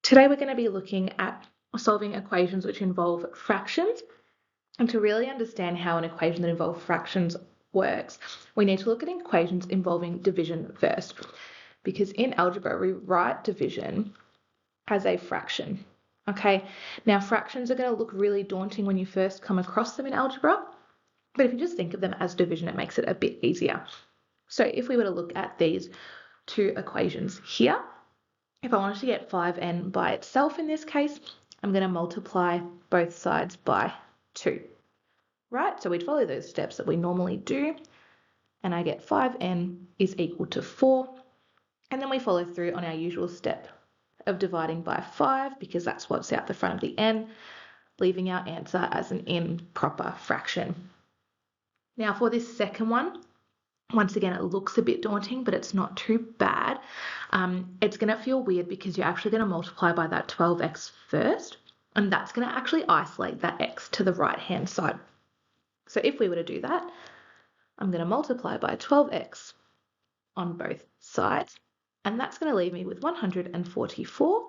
Today we're going to be looking at solving equations which involve fractions. And to really understand how an equation that involves fractions works, we need to look at equations involving division first. Because in algebra, we write division as a fraction. Okay, now fractions are going to look really daunting when you first come across them in algebra. But if you just think of them as division, it makes it a bit easier. So if we were to look at these two equations here, if I wanted to get 5n by itself in this case, I'm going to multiply both sides by 2. Right, so we'd follow those steps that we normally do, and I get 5n is equal to 4, and then we follow through on our usual step of dividing by 5 because that's what's out the front of the n, leaving our answer as an improper fraction. Now for this second one, once again, it looks a bit daunting, but it's not too bad. It's going to feel weird because you're actually going to multiply by that 12x first, and that's going to actually isolate that x to the right-hand side. So if we were to do that, I'm going to multiply by 12x on both sides, and that's going to leave me with 144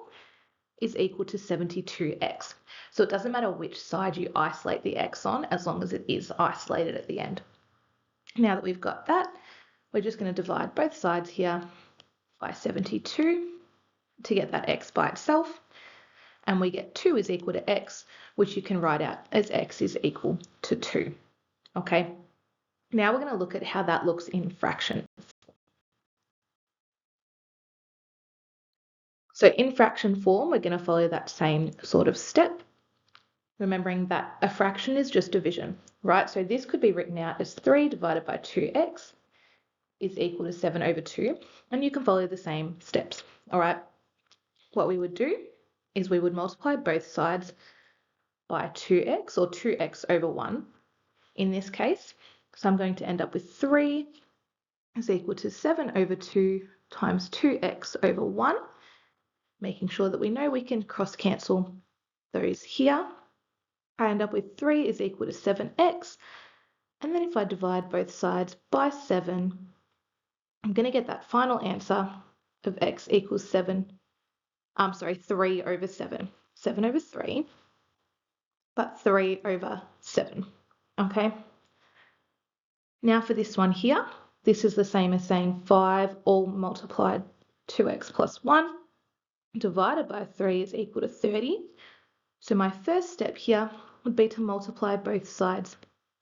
is equal to 72x. So it doesn't matter which side you isolate the x on, as long as it is isolated at the end. Now that we've got that, we're just going to divide both sides here by 72 to get that x by itself, and we get 2 is equal to x, which you can write out as x is equal to 2. Okay, now we're going to look at how that looks in fractions. So in fraction form, we're going to follow that same sort of step, remembering that a fraction is just division, right? So this could be written out as 3 divided by 2x is equal to 7 over 2, and you can follow the same steps, all right? What we would do is we would multiply both sides by 2x, or 2x over 1 in this case. So I'm going to end up with 3 is equal to 7 over 2 times 2x over 1, making sure that we know we can cross cancel those here. I end up with 3 is equal to 7x, and then if I divide both sides by 7, I'm going to get that final answer of x equals 3 over 7. 7 over 3, but 3 over 7, okay? Now for this one here, this is the same as saying 5 all multiplied 2x plus 1 divided by 3 is equal to 30. So my first step here would be to multiply both sides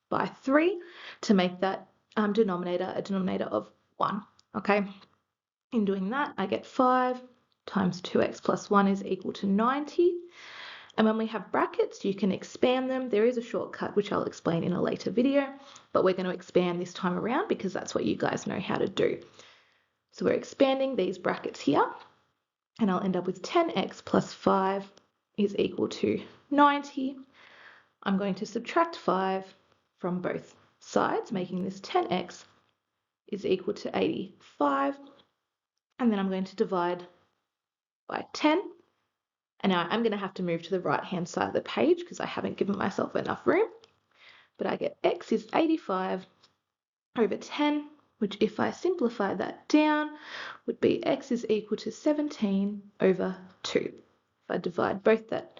by 3 to make that denominator a denominator of 1, okay? In doing that, I get 5 times 2x plus 1 is equal to 90. And when we have brackets, you can expand them. There is a shortcut, which I'll explain in a later video, but we're going to expand this time around because that's what you guys know how to do. So we're expanding these brackets here, and I'll end up with 10x plus 5 is equal to 90. I'm going to subtract 5 from both sides, making this 10x is equal to 85. And then I'm going to divide by 10. And now I'm going to have to move to the right-hand side of the page because I haven't given myself enough room. But I get x is 85 over 10, which if I simplify that down, would be x is equal to 17 over 2. If I divide both that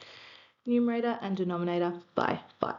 numerator and denominator by 5.